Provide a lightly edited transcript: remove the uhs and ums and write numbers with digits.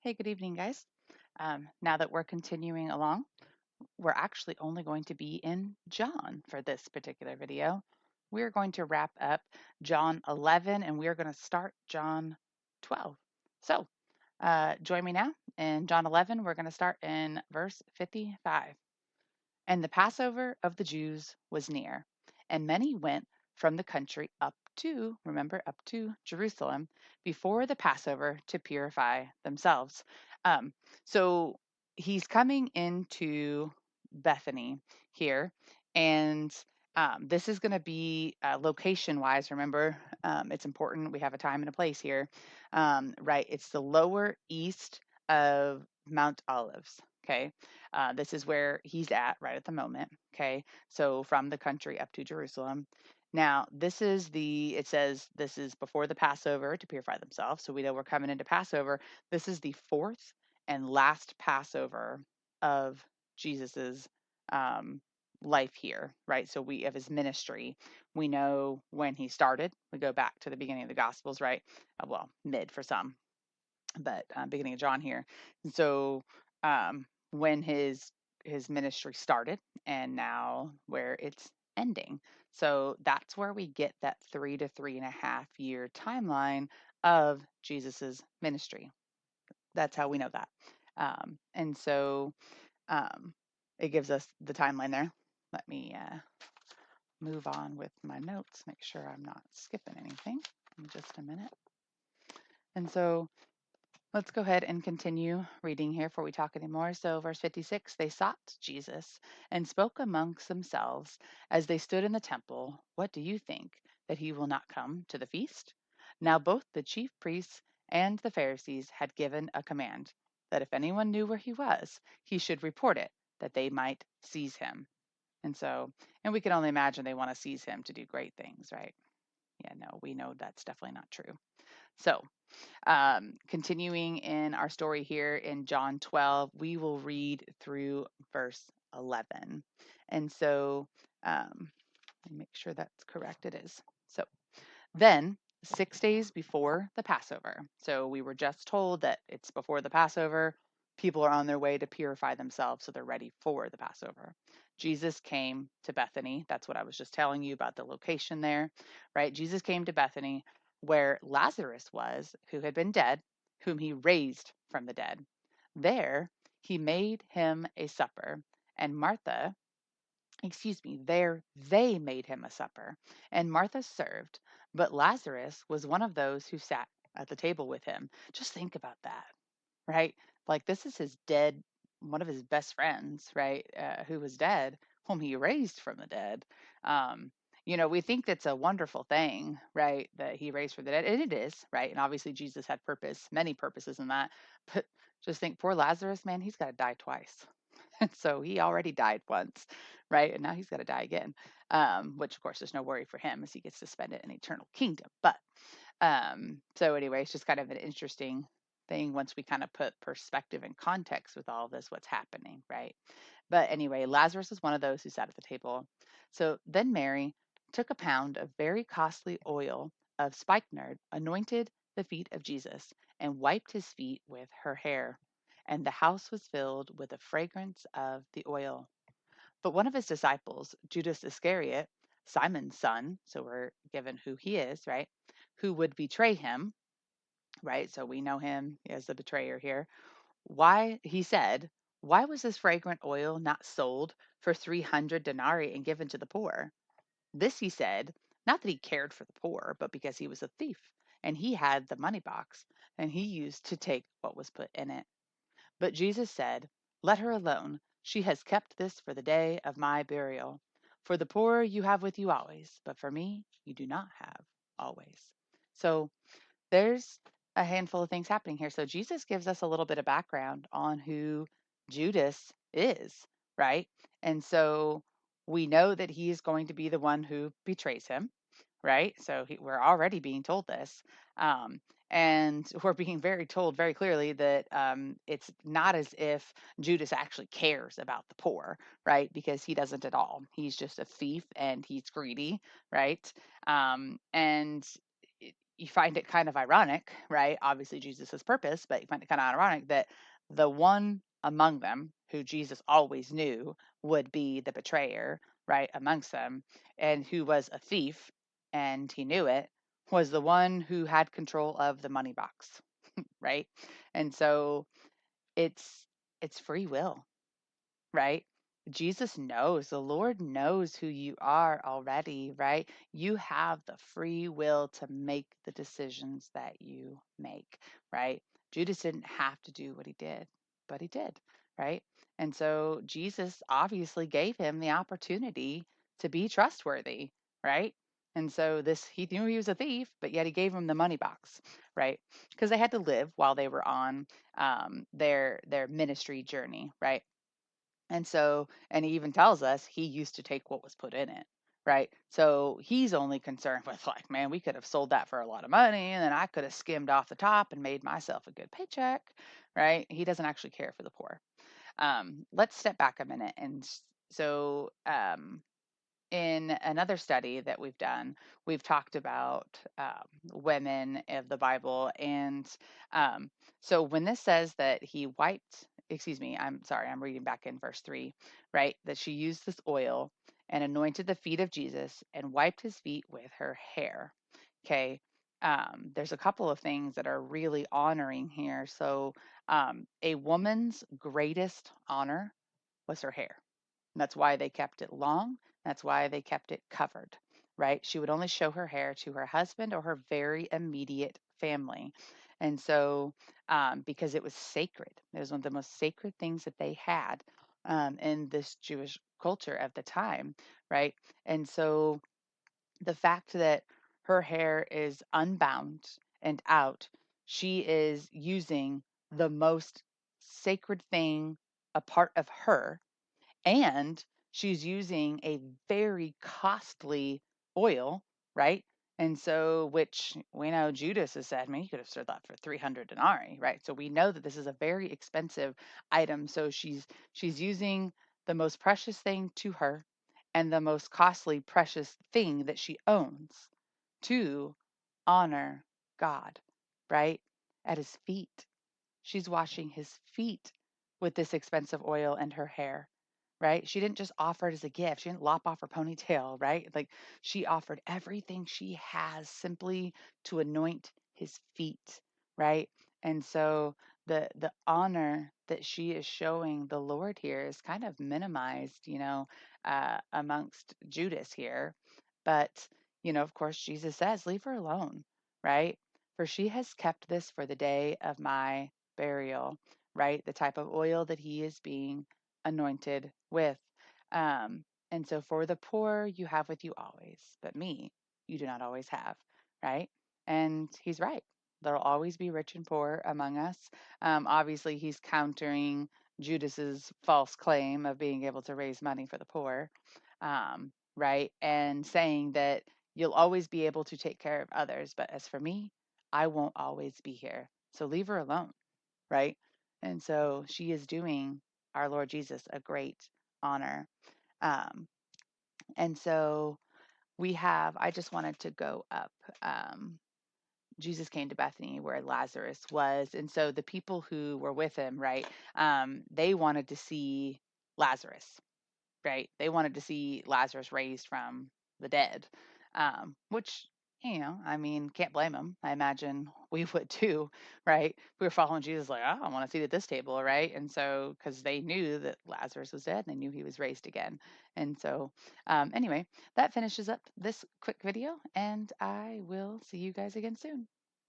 Hey, good evening, guys. Now that we're continuing along, we're actually only going to be in John for this particular video. We're going to wrap up John 11 and we're going to start John 12. So join me now in John 11. We're going to start in verse 55. And the Passover of the Jews was near, and many went from the country up to Jerusalem before the Passover to purify themselves. Um, so he's coming into Bethany here, and this is going to be location wise. Remember, it's important. We have a time and a place here, right? It's the lower east of Mount Olives. Okay. This is where he's at right at the moment. Okay. So from the country up to Jerusalem. Now, it says this is before the Passover to purify themselves. So we know we're coming into Passover. This is the fourth and last Passover of Jesus's um, life here, right? So we of his ministry. We know when he started. We go back to the beginning of the Gospels, right? Well, mid for some, but beginning of John here. And so when his ministry started, and now where it's ending. So that's where we get that 3 to 3.5 year timeline of Jesus's ministry. That's how we know that. And so um, it gives us the timeline there. Let me move on with my notes, make sure I'm not skipping anything in just a minute. And so let's go ahead and continue reading here before we talk anymore. So, verse 56, they sought Jesus and spoke amongst themselves as they stood in the temple. What do you think, that he will not come to the feast? Now, both the chief priests and the Pharisees had given a command that if anyone knew where he was, he should report it, that they might seize him. And we can only imagine they want to seize him to do great things, right? Yeah, no, we know that's definitely not true. So, continuing in our story here in John 12, we will read through verse 11. And so, let me make sure that's correct. It is. So, then 6 days before the Passover. So, we were just told that it's before the Passover. People are on their way to purify themselves, so they're ready for the Passover. Jesus came to Bethany. That's what I was just telling you about the location there, right? Jesus came to Bethany where Lazarus was, who had been dead, whom he raised from the dead. There he made him a supper, and there they made him a supper, and Martha served, but Lazarus was one of those who sat at the table with him. Just think about that, right? Like this is his dead, one of his best friends, right? Who was dead, whom he raised from the dead. Um, we think that's a wonderful thing, right? That he raised from the dead, and it is, right? And obviously Jesus had purpose, many purposes in that. But just think, poor Lazarus, man, he's got to die twice. And so he already died once, right? And now he's got to die again, which of course there's no worry for him as he gets to spend it in eternal kingdom. But so anyway, it's just kind of an interesting thing once we kind of put perspective and context with all of this, what's happening, right? But anyway, Lazarus was one of those who sat at the table. So then Mary took a pound of very costly oil of spikenard, anointed the feet of Jesus, and wiped his feet with her hair. And the house was filled with the fragrance of the oil. But one of his disciples, Judas Iscariot, Simon's son, so we're given who he is, right? Who would betray him, right? So we know him as the betrayer here. He said, why was this fragrant oil not sold for 300 denarii and given to the poor? This he said, not that he cared for the poor, but because he was a thief, and he had the money box, and he used to take what was put in it. But Jesus said, let her alone. She has kept this for the day of my burial. For the poor you have with you always, but for me you do not have always. So there's a handful of things happening here. So Jesus gives us a little bit of background on who Judas is, right? And so we know that he is going to be the one who betrays him, right? So we're already being told this. Um, and we're being told very clearly that it's not as if Judas actually cares about the poor, right? Because he doesn't at all. He's just a thief and he's greedy, right? And you find it kind of ironic, right? Obviously, Jesus' purpose, but you find it kind of ironic that the one among them who Jesus always knew would be the betrayer, right, amongst them, and who was a thief, and he knew it, was the one who had control of the money box, right? And so it's it's free will, right? Jesus knows, the Lord knows who you are already, right? You have the free will to make the decisions that you make, right? Judas didn't have to do what he did, but he did, right? And so Jesus obviously gave him the opportunity to be trustworthy, right? And so this he knew he was a thief, but yet he gave him the money box, right? Because they had to live while they were on their ministry journey, right? And so, and he even tells us he used to take what was put in it, right? So he's only concerned with, like, man, we could have sold that for a lot of money and then I could have skimmed off the top and made myself a good paycheck, right? He doesn't actually care for the poor. Let's step back a minute. And so, in another study that we've done, we've talked about women of the Bible. And um, so when this says that he wiped, excuse me, I'm sorry, I'm reading back in verse 3, right? That she used this oil and anointed the feet of Jesus and wiped his feet with her hair. Okay. There's a couple of things that are really honoring here. So, a woman's greatest honor was her hair. And that's why they kept it long. That's why they kept it covered, right? She would only show her hair to her husband or her very immediate family. And so, because it was sacred, it was one of the most sacred things that they had in this Jewish culture of the time, right? And so, the fact that her hair is unbound and out, she is using the most sacred thing, a part of her, and she's using a very costly oil, right? And so, which we know Judas has said, I mean, he could have sold that for 300 denarii, right? So we know that this is a very expensive item. So she's using the most precious thing to her and the most costly, precious thing that she owns to honor God, right? At his feet. She's washing his feet with this expensive oil and her hair, right? She didn't just offer it as a gift. She didn't lop off her ponytail, right? Like she offered everything she has simply to anoint his feet, right? And so the honor that she is showing the Lord here is kind of minimized, amongst Judas here. But, of course, Jesus says, leave her alone, right? For she has kept this for the day of my burial, right? The type of oil that he is being anointed with. And so for the poor you have with you always, but me you do not always have, right? And he's right. There'll always be rich and poor among us. Obviously, he's countering Judas's false claim of being able to raise money for the poor, right? And saying that you'll always be able to take care of others, but as for me, I won't always be here. So leave her alone, right? And so she is doing our Lord Jesus a great honor. Um, and so I just wanted to go up. Um, Jesus came to Bethany where Lazarus was. And so the people who were with him, right, they wanted to see Lazarus, right? They wanted to see Lazarus raised from the dead, which, I mean, can't blame them. I imagine we would too, right? We were following Jesus, like, oh, I want to see at this table, right? And so, because they knew that Lazarus was dead, they knew he was raised again. And so, anyway, that finishes up this quick video, and I will see you guys again soon.